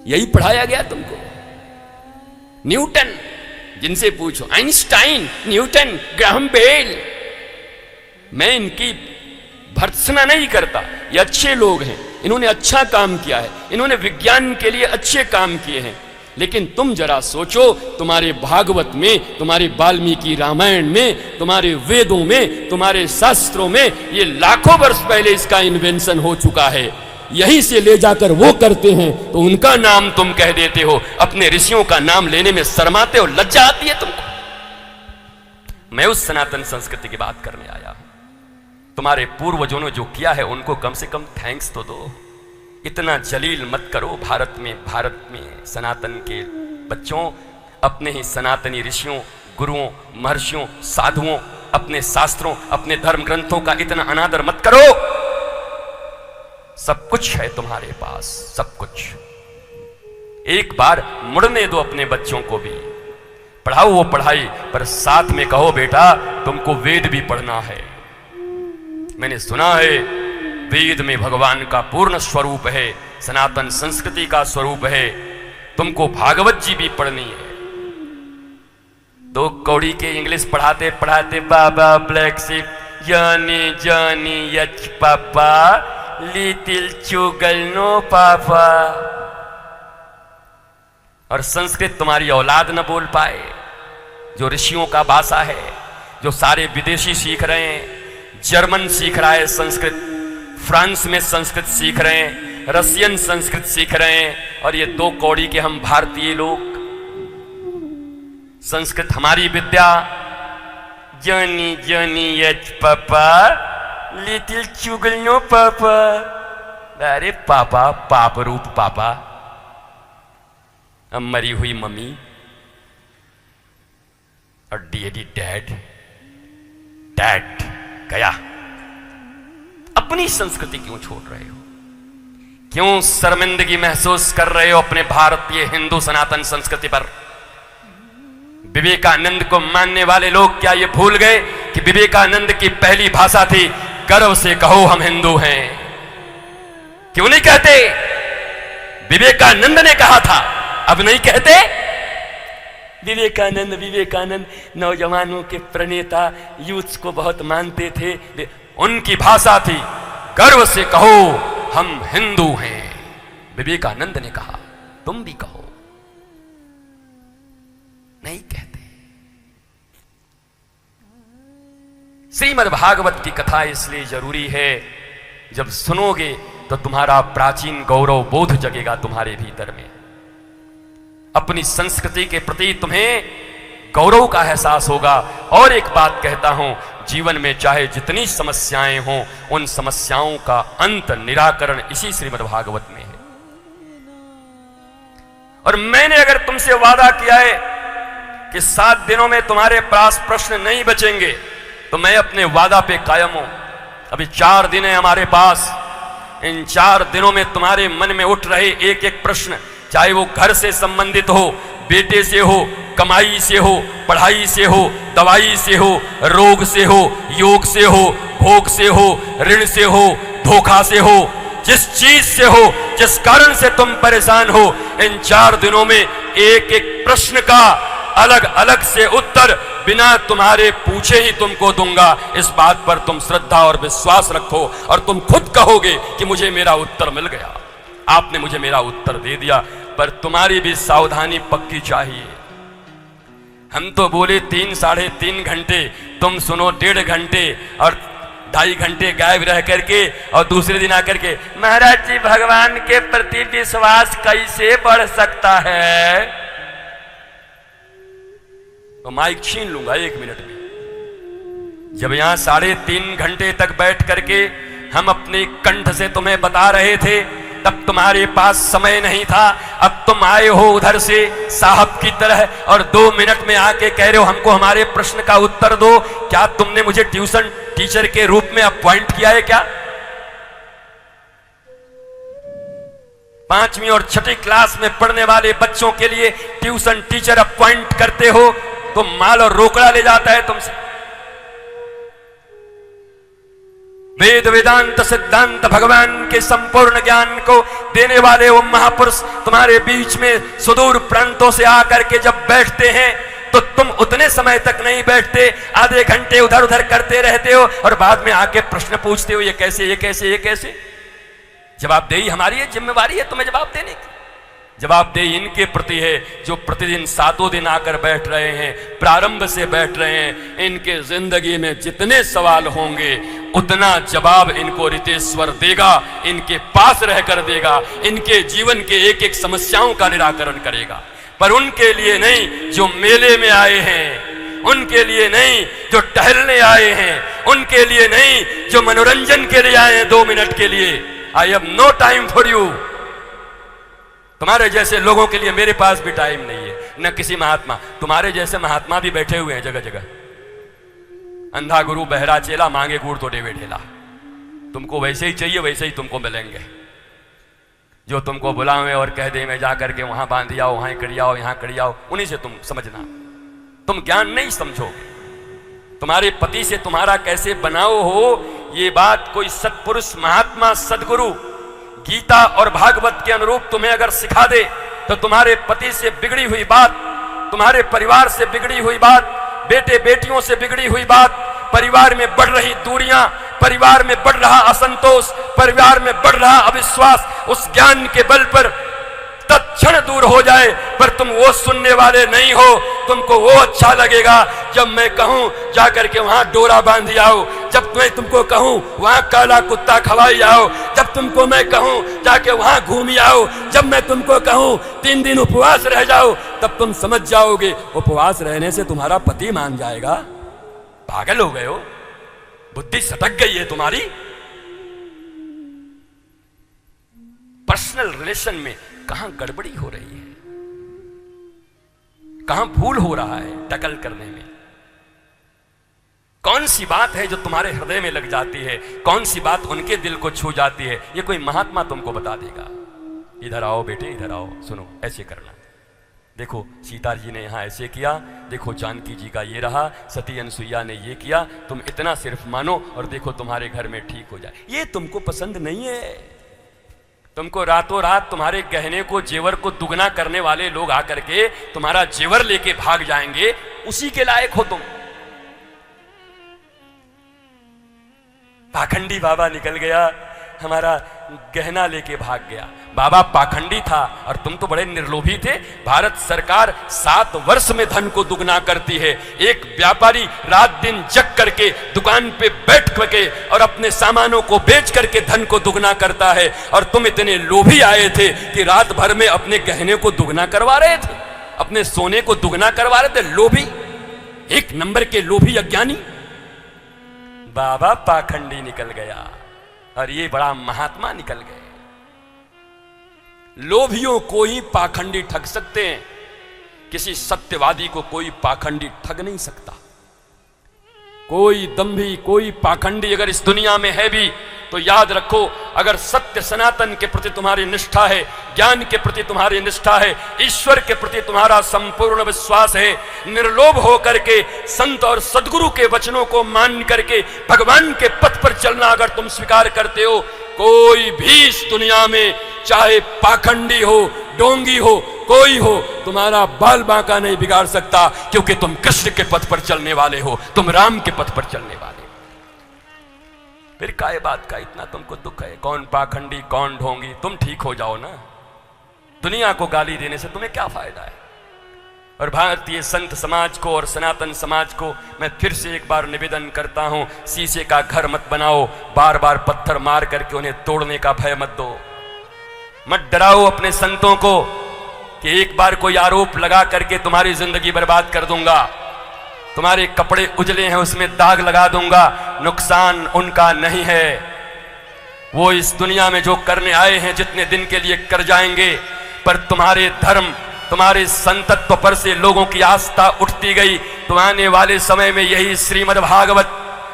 यही पढ़ाया गया तुमको। न्यूटन, जिनसे पूछो, आइंस्टाइन, न्यूटन, ग्राहम बेल, मैं इनकी भर्त्सना नहीं करता, ये अच्छे लोग हैं, इन्होंने अच्छा काम किया है, इन्होंने विज्ञान के लिए अच्छे काम किए हैं। लेकिन तुम जरा सोचो, तुम्हारे भागवत में, तुम्हारे वाल्मीकि रामायण में, तुम्हारे वेदों में, तुम्हारे शास्त्रों में ये लाखों वर्ष पहले इसका इन्वेंशन हो चुका है। यहीं से ले जाकर वो करते हैं तो उनका नाम तुम कह देते हो, अपने ऋषियों का नाम लेने में शर्माते हो, लज्जा आती है तुमको। मैं उस सनातन संस्कृति की बात करने आया हूं। तुम्हारे पूर्वजों ने जो किया है उनको कम से कम थैंक्स तो दो। इतना जलील मत करो भारत में सनातन के बच्चों, अपने ही सनातनी ऋषियों, गुरुओं, महर्षियों, साधुओं, अपने शास्त्रों, अपने धर्म ग्रंथों का इतना अनादर मत करो। सब कुछ है तुम्हारे पास, सब कुछ। एक बार मुड़ने दो अपने बच्चों को भी, पढ़ाओ वो पढ़ाई, पर साथ में कहो बेटा तुमको वेद भी पढ़ना है। मैंने सुना है वेद में भगवान का पूर्ण स्वरूप है, सनातन संस्कृति का स्वरूप है, तुमको भागवत जी भी पढ़नी है। दो कौड़ी के इंग्लिश पढ़ाते पढ़ाते बाबा ब्लैक शिप, जानी जानी यच पापा, लिटिल चुगल नो पापा। और संस्कृत तुम्हारी औलाद न बोल पाए, जो ऋषियों का भाषा है, जो सारे विदेशी सीख रहे हैं। जर्मन सीख रहा है संस्कृत, फ्रांस में संस्कृत सीख रहे हैं, रशियन संस्कृत सीख रहे हैं, और ये दो कौड़ी के हम भारतीय लोग संस्कृत हमारी विद्या, जनी जनी यच पापा, लिटिल चुगल नो पापा। अरे पापा, पाप रूप पापा, अब मरी हुई मम्मी और डैडी डैड, डैड गया। अपनी संस्कृति क्यों छोड़ रहे हो? क्यों शर्मिंदगी महसूस कर रहे हो अपने भारतीय हिंदू सनातन संस्कृति पर? विवेकानंद को मानने वाले लोग क्या ये भूल गए कि विवेकानंद की पहली भाषा थी, गर्व से कहो हम हिंदू हैं? क्यों नहीं कहते? विवेकानंद ने कहा था, अब नहीं कहते? विवेकानंद विवेकानंद नौजवानों के प्रणेता, यूथ्स को बहुत मानते थे, उनकी भाषा थी गर्व से कहो हम हिंदू हैं। विवेकानंद ने कहा, तुम भी कहो। नहीं कहते। श्रीमद् भागवत की कथा इसलिए जरूरी है, जब सुनोगे तो तुम्हारा प्राचीन गौरव बोध जगेगा तुम्हारे भीतर में। अपनी संस्कृति के प्रति तुम्हें गौरव का एहसास होगा। और एक बात कहता हूं, जीवन में चाहे जितनी समस्याएं हों, उन समस्याओं का अंत, निराकरण इसी श्रीमद् भागवत में है। और मैंने अगर तुमसे वादा किया है कि 7 दिनों में तुम्हारे पास प्रश्न नहीं बचेंगे, तो मैं अपने वादा पे कायम हूं। अभी 4 दिन है हमारे पास। इन 4 दिनों में तुम्हारे मन में उठ रहे एक एक प्रश्न, चाहे वो घर से संबंधित हो, बेटे से हो, कमाई से हो, पढ़ाई से हो, दवाई से हो, रोग से हो, योग से हो, भोग से हो, ऋण से हो, धोखा से हो, जिस चीज से हो, जिस कारण से तुम परेशान हो, इन 4 दिनों में एक एक प्रश्न का अलग अलग से उत्तर बिना तुम्हारे पूछे ही तुमको दूंगा। इस बात पर तुम श्रद्धा और विश्वास रखो और तुम खुद कहोगे कि मुझे मेरा उत्तर मिल गया, आपने मुझे मेरा उत्तर दे दिया। पर तुम्हारी भी सावधानी पक्की चाहिए। हम तो बोले 3 साढ़े 3 घंटे, तुम सुनो 1.5 घंटे और 2.5 घंटे गायब रह करके, और दूसरे दिन आकर के महाराज जी भगवान के प्रति विश्वास कैसे बढ़ सकता है? तो माइक छीन लूंगा 1 मिनट में। जब यहां 3.5 घंटे तक बैठ करके हम अपने कंठ से तुम्हें बता रहे थे, तब तुम्हारे पास समय नहीं था। अब तुम आए हो उधर से साहब की तरह और 2 मिनट में आके कह रहे हो हमको हमारे प्रश्न का उत्तर दो। क्या तुमने मुझे ट्यूशन टीचर के रूप में अपॉइंट किया है क्या? 5वीं और 6ठी क्लास में पढ़ने वाले बच्चों के लिए ट्यूशन टीचर अपॉइंट करते हो तो माल और रोकड़ा ले जाता है तुमसे। वेद वेदांत सिद्धांत भगवान के संपूर्ण ज्ञान को देने वाले वो महापुरुष तुम्हारे बीच में सुदूर प्रांतों से आकर के जब बैठते हैं तो तुम उतने समय तक नहीं बैठते, आधे घंटे उधर उधर करते रहते हो और बाद में आके प्रश्न पूछते हो, ये कैसे, ये कैसे, ये कैसे। जवाबदेही हमारी है, जिम्मेवारी है तुम्हें जवाब देने की। जवाबदेही इनके प्रति है जो प्रतिदिन 7 दिन आकर बैठ रहे हैं, प्रारंभ से बैठ रहे हैं। इनके जिंदगी में जितने सवाल होंगे उतना जवाब इनको रितेश्वर देगा, इनके पास रहकर देगा, इनके जीवन के एक एक समस्याओं का निराकरण करेगा। पर उनके लिए नहीं जो मेले में आए हैं, उनके लिए नहीं जो टहलने आए हैं, उनके लिए नहीं जो मनोरंजन के लिए आए हैं 2 मिनट के लिए। I have no time for you. तुम्हारे जैसे लोगों के लिए मेरे पास भी टाइम नहीं है, न किसी महात्मा। तुम्हारे जैसे महात्मा भी बैठे हुए हैं जगह जगह। अंधा गुरु बहरा चेला, मांगे गुड़ तो डेवे ढेला। तुमको वैसे ही चाहिए वैसे ही तुमको मिलेंगे। जो तुमको बुलावे और कह दे मैं जाकर के वहां बांध आओ, वहां करी आओ, यहां करी आओ, उन्हीं से तुम समझना। तुम ज्ञान नहीं समझोगे। तुम्हारे पति से तुम्हारा कैसे बनाओ हो, ये बात कोई सत्पुरुष महात्मा सदगुरु गीता और भागवत के अनुरूप तुम्हें अगर सिखा दे तो तुम्हारे पति से बिगड़ी हुई बात, तुम्हारे परिवार से बिगड़ी हुई बात, बेटे बेटियों से बिगड़ी हुई बात, परिवार में बढ़ रही दूरियां, परिवार में बढ़ रहा असंतोष, परिवार में बढ़ रहा अविश्वास, उस ज्ञान के बल पर तत्क्षण दूर हो जाए। पर तुम वो सुनने वाले नहीं हो। तुमको वो अच्छा लगेगा जब मैं कहूं जाकर के वहां डोरा बांध आओ, जब मैं तुमको कहूं वहां काला कुत्ता खवाई आओ, जब तुमको मैं कहूं जाके वहां घूम आओ, जब मैं तुमको कहूं 3 दिन उपवास रह जाओ, तब तुम समझ जाओगे उपवास रहने से तुम्हारा पति मान जाएगा। पागल हो गए हो, बुद्धि सटक गई है तुम्हारी। पर्सनल रिलेशन में कहां गड़बड़ी हो रही है, कहां भूल हो रहा है टकल करने में। कौन सी बात है जो तुम्हारे हृदय में लग जाती है, कौन सी बात उनके दिल को छू जाती है, ये कोई महात्मा तुमको बता देगा। इधर आओ बेटे, इधर आओ, सुनो ऐसे करना। देखो सीता जी ने यहां ऐसे किया, देखो जानकी जी का ये रहा, सती अनसुईया ने ये किया, तुम इतना सिर्फ मानो और देखो तुम्हारे घर में ठीक हो जाए। ये तुमको पसंद नहीं है। तुमको रातों रात तुम्हारे गहने को, जेवर को दुगना करने वाले लोग आकर के तुम्हारा जेवर लेके भाग जाएंगे, उसी के लायक हो तुम। पाखंडी बाबा निकल गया, हमारा गहना लेके भाग गया। बाबा पाखंडी था और तुम तो बड़े निर्लोभी थे। भारत सरकार 7 वर्ष में धन को दुगना करती है। एक व्यापारी रात दिन जग करके दुकान पे बैठ करके और अपने सामानों को बेच करके धन को दुगना करता है, और तुम इतने लोभी आए थे कि रात भर में अपने गहने को दुगना करवा रहे थे, अपने सोने को दुगना करवा रहे थे। लोभी, एक नंबर के लोभी अज्ञानी। बाबा पाखंडी निकल गया और ये बड़ा महात्मा निकल गए। लोभियों को ही पाखंडी ठग सकते हैं, किसी सत्यवादी को कोई पाखंडी ठग नहीं सकता। कोई दंभी, कोई पाखंडी अगर इस दुनिया में है भी तो याद रखो, अगर सत्य सनातन के प्रति तुम्हारी निष्ठा है, ज्ञान के प्रति तुम्हारी निष्ठा है, ईश्वर के प्रति तुम्हारा संपूर्ण विश्वास है, निर्लोभ होकर के संत और सद्गुरु के वचनों को मान करके भगवान के पथ पर चलना अगर तुम स्वीकार करते हो, कोई भी इस दुनिया में चाहे पाखंडी हो, डोंगी हो, कोई हो, तुम्हारा बाल बांका नहीं बिगाड़ सकता, क्योंकि तुम कृष्ण के पथ पर चलने वाले हो, तुम राम के पथ पर चलने वाले। फिर काय बात का इतना तुमको दुख है? कौन पाखंडी, कौन ढोंगी? तुम ठीक हो जाओ ना। दुनिया को गाली देने से तुम्हें क्या फायदा है? और भारतीय संत समाज को और सनातन समाज को मैं फिर से एक बार निवेदन करता हूं, शीशे का घर मत बनाओ, बार बार पत्थर मार करके उन्हें तोड़ने का भय मत दो। मत डराओ अपने संतों को कि एक बार कोई आरोप लगा करके तुम्हारी जिंदगी बर्बाद कर दूंगा, तुम्हारे कपड़े उजले हैं उसमें दाग लगा दूंगा। नुकसान उनका नहीं है, वो इस दुनिया में जो करने आए हैं जितने दिन के लिए कर जाएंगे, पर तुम्हारे धर्म, तुम्हारे संतत्व पर से लोगों की आस्था उठती गई तो आने वाले समय में यही श्रीमद् भागवत,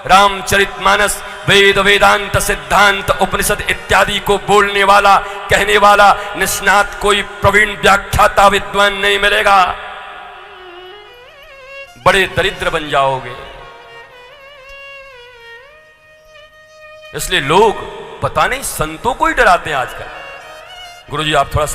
रामचरितमानस, वेद, वेदांत, सिद्धांत, उपनिषद इत्यादि को बोलने वाला, कहने वाला निष्णात कोई प्रवीण व्याख्याता विद्वान नहीं मिलेगा। बड़े दरिद्र बन जाओगे। इसलिए लोग पता नहीं संतों को ही डराते हैं आजकल। गुरुजी आप थोड़ा